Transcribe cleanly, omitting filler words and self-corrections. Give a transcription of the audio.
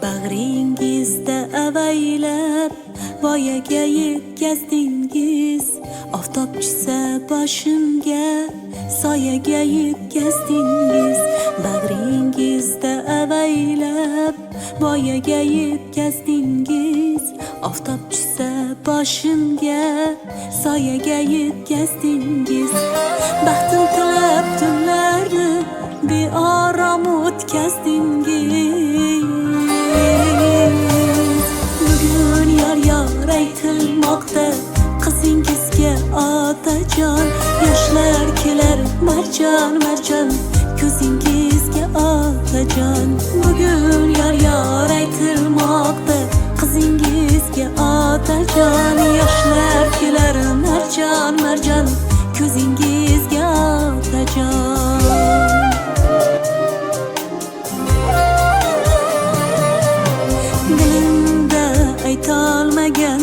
Bag'ringizda avaylab voyaga yetkazdingiz. Oftob tushsa boshimga soyaga yetkazdingiz. Bag'ringizda avaylab voyaga yetkazdingiz. Oftob tushsa boshimga soyaga yetkazdingiz. Baxtim tilab tunlarni beorom o'tkazdingiz. Bugun yor aytilmoqda qizingizga otajon. Yoshlar kelar marjon marjon ko'zingizga otajon. Bugun yor aytilmoqda qizingizga otajon. Yoshlar kelar marjon marjon ko'zingizga otajon. Dilimda aytolmagan